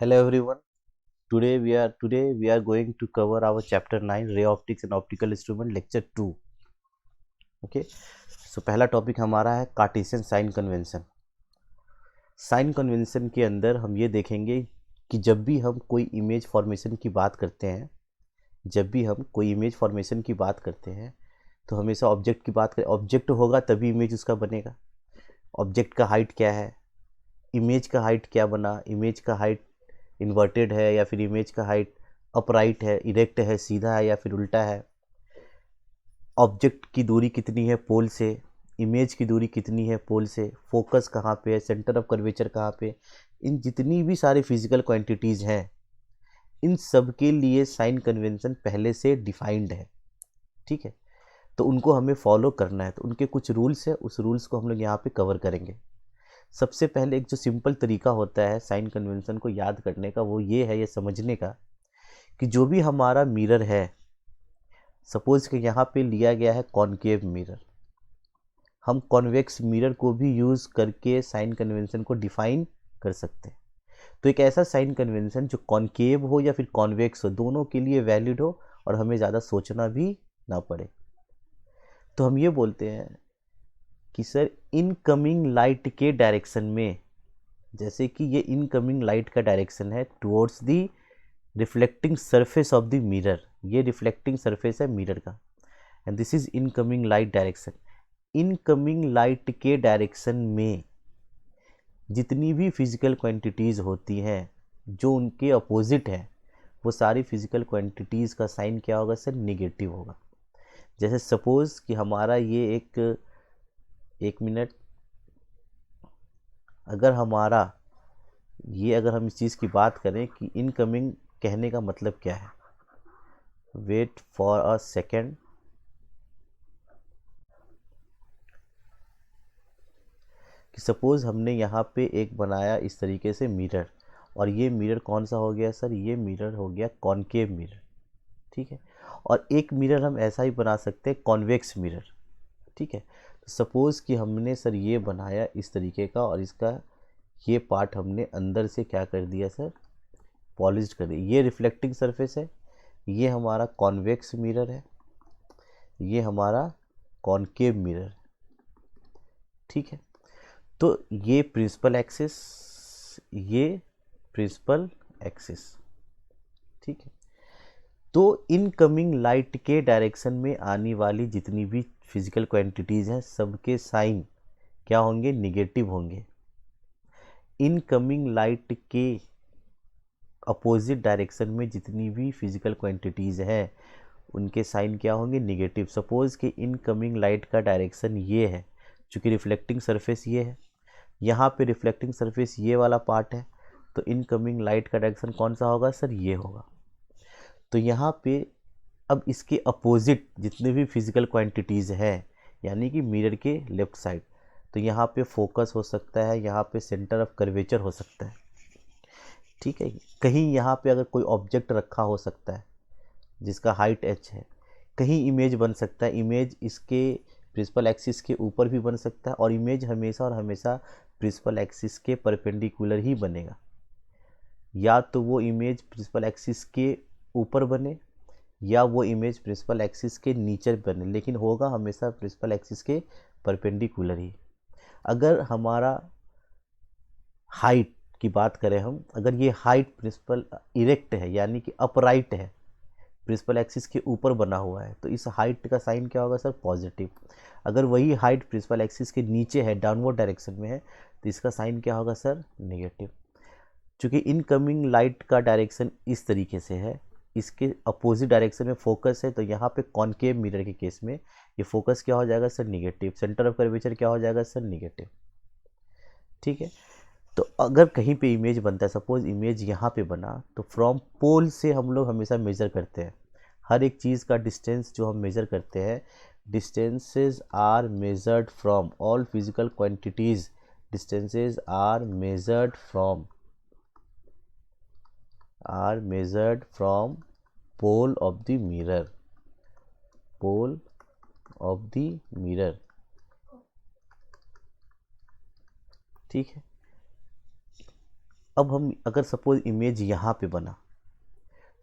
Hello everyone. Today we are going to cover our chapter 9 ray optics and optical instrument lecture 2. Okay. So पहला topic हमारा है Cartesian sign convention. Sign convention के अंदर हम ये देखेंगे कि जब भी हम कोई इमेज फॉर्मेशन की बात करते हैं तो हमेशा ऑब्जेक्ट की बात करें। ऑब्जेक्ट होगा तभी इमेज उसका बनेगा। ऑब्जेक्ट का हाइट क्या है, इमेज का हाइट क्या बना, इमेज का हाइट इन्वर्टेड है या फिर इमेज का हाइट अपराइट है, इरेक्ट है, सीधा है या फिर उल्टा है। ऑब्जेक्ट की दूरी कितनी है पोल से, इमेज की दूरी कितनी है पोल से, फोकस कहाँ पे है, सेंटर ऑफ कर्वेचर कहाँ पे। इन जितनी भी सारी फिजिकल क्वांटिटीज़ हैं, इन सब के लिए साइन कन्वेंशन पहले से डिफाइंड है। ठीक है, तो उनको हमें फॉलो करना है। तो उनके कुछ रूल्स है, उस रूल्स को हम लोग यहाँ पे कवर करेंगे। सबसे पहले एक जो सिंपल तरीका होता है साइन कन्वेंशन को याद करने का, वो ये है, ये समझने का कि जो भी हमारा मिरर है, सपोज कि यहाँ पे लिया गया है कॉनकेव मिरर, हम कॉन्वेक्स मिरर को भी यूज़ करके साइन कन्वेंशन को डिफाइन कर सकते हैं। तो एक ऐसा साइन कन्वेंशन जो कॉनकेव हो या फिर कॉन्वेक्स हो, दोनों के लिए वैलिड हो और हमें ज़्यादा सोचना भी ना पड़े। तो हम ये बोलते हैं कि सर इनकमिंग लाइट के डायरेक्शन में, जैसे कि ये इनकमिंग लाइट का डायरेक्शन है towards the reflecting surface of the mirror, ये रिफ्लेक्टिंग सरफेस है मिरर का, and this is incoming light direction. Incoming light के डायरेक्शन में जितनी भी फिजिकल क्वांटिटीज़ होती हैं जो उनके अपोजिट है, वो सारी फिजिकल क्वांटिटीज़ का साइन क्या होगा सर, निगेटिव होगा। जैसे सपोज कि हमारा ये एक मिनट, अगर हमारा ये, अगर हम इस चीज़ की बात करें कि इनकमिंग कहने का मतलब क्या है, वेट फॉर अ सेकेंड। कि सपोज़ हमने यहाँ पे एक बनाया इस तरीके से मिरर, और ये मिरर कौन सा हो गया सर, ये मिरर हो गया कॉनकेव मिरर। ठीक है, और एक मिरर हम ऐसा ही बना सकते हैं कॉन्वेक्स मिरर। ठीक है, तो सपोज़ कि हमने सर ये बनाया इस तरीके का, और इसका ये पार्ट हमने अंदर से क्या कर दिया सर, पॉलिश्ड कर दिया। ये रिफ्लेक्टिंग सरफेस है, ये हमारा कॉन्वेक्स मिरर है, ये हमारा कॉनकेव मिरर। ठीक है, तो ये प्रिंसिपल एक्सिस, ये प्रिंसिपल एक्सिस। ठीक है, तो इनकमिंग लाइट के डायरेक्शन में आने वाली जितनी भी फिजिकल क्वांटिटीज़ हैं, सबके साइन क्या होंगे, निगेटिव होंगे। इनकमिंग लाइट के अपोजिट डायरेक्शन में जितनी भी फिजिकल क्वांटिटीज़ हैं, उनके साइन क्या होंगे, निगेटिव। सपोज़ कि इनकमिंग लाइट का डायरेक्शन ये है, चूँकि रिफ्लेक्टिंग सरफेस ये है, यहाँ पे रिफ्लेक्टिंग सरफेस ये वाला पार्ट है, तो इनकमिंग लाइट का डायरेक्शन कौन सा होगा सर, ये होगा। तो यहाँ पे अब इसके अपोजिट जितने भी फिजिकल क्वांटिटीज़ हैं, यानी कि मिरर के लेफ्ट साइड, तो यहाँ पे फोकस हो सकता है, यहाँ पे सेंटर ऑफ कर्वेचर हो सकता है। ठीक है, कहीं यहाँ पे अगर कोई ऑब्जेक्ट रखा हो सकता है जिसका हाइट h है, कहीं इमेज बन सकता है, इमेज इसके प्रिंसिपल एक्सिस के ऊपर भी बन सकता है, और इमेज हमेशा और हमेशा प्रिंसिपल एक्सिस के परपेंडिकुलर ही बनेगा। या तो वो इमेज प्रिंसिपल एक्सिस के ऊपर बने या वो इमेज प्रिंसिपल एक्सिस के नीचे बने, लेकिन होगा हमेशा प्रिंसिपल एक्सिस के परपेंडिकुलर ही। अगर हमारा हाइट की बात करें हम, अगर ये हाइट प्रिंसिपल इरेक्ट है यानी कि अपराइट है, प्रिंसिपल एक्सिस के ऊपर बना हुआ है, तो इस हाइट का साइन क्या होगा सर, पॉजिटिव। अगर वही हाइट प्रिंसिपल एक्सिस के नीचे है, डाउनवर्ड डायरेक्शन में है, तो इसका साइन क्या होगा सर, नेगेटिव। चूँकि इनकमिंग लाइट का डायरेक्शन इस तरीके से है, इसके अपोजिट डायरेक्शन में फोकस है, तो यहाँ पे कॉनकेव मिरर के केस में ये फोकस क्या हो जाएगा sir, negative. Centre of curvature क्या हो जाएगा सर, निगेटिव। ठीक है, तो अगर कहीं पे इमेज बनता है, सपोज इमेज यहाँ पे बना, तो फ्रॉम पोल से हम लोग हमेशा मेजर करते हैं। हर एक चीज़ का डिस्टेंस जो हम मेजर करते हैं, distances are measured from all physical quantities, distances are measured from pole of the mirror, pole of the mirror. ठीक है, अब हम अगर सपोज इमेज यहाँ पे बना,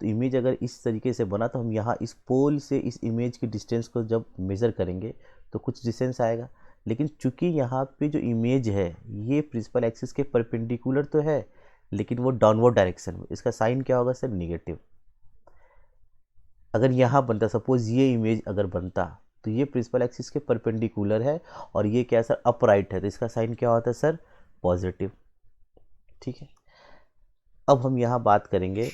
तो इमेज अगर इस तरीके से बना तो हम यहाँ इस पोल से इस इमेज की डिस्टेंस को जब मेज़र करेंगे तो कुछ डिस्टेंस आएगा। लेकिन चूंकि यहाँ पे जो इमेज है ये प्रिंसिपल एक्सिस के परपेंडिकुलर तो है, लेकिन वो डाउनवर्ड डायरेक्शन में, इसका साइन क्या होगा सर? निगेटिव। अगर यहाँ बनता, सपोज ये इमेज अगर बनता, तो ये प्रिंसिपल एक्सिस के परपेंडिकुलर है और ये क्या है सर? अपराइट है, तो इसका साइन क्या होता है सर? पॉजिटिव। ठीक है। अब हम यहाँ बात करेंगे,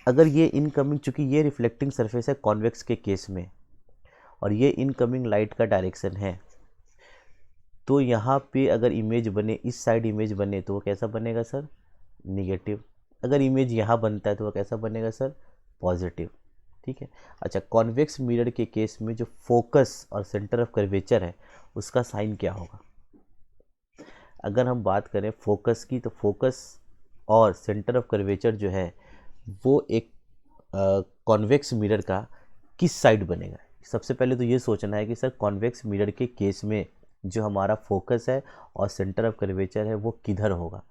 अगर ये इनकमिंग, चूंकि ये रिफ्लेक्टिंग सरफेस है कॉन्वेक्स के केस में और ये इनकमिंग लाइट का डायरेक्शन है, तो यहाँ पे अगर इमेज बने, इस साइड इमेज बने, तो वो कैसा बनेगा सर? निगेटिव। अगर इमेज यहाँ बनता है तो वो कैसा बनेगा सर? पॉजिटिव। ठीक है। अच्छा, कॉन्वेक्स मिरर के केस में जो फोकस और सेंटर ऑफ कर्वेचर है उसका साइन क्या होगा? अगर हम बात करें फोकस की, तो फोकस और सेंटर ऑफ कर्वेचर जो है वो एक कॉन्वेक्स मिरर का किस साइड बनेगा? सबसे पहले तो ये सोचना है कि सर कॉन्वेक्स मिरर के केस में जो हमारा फोकस है और सेंटर ऑफ कर्वेचर है वो किधर होगा।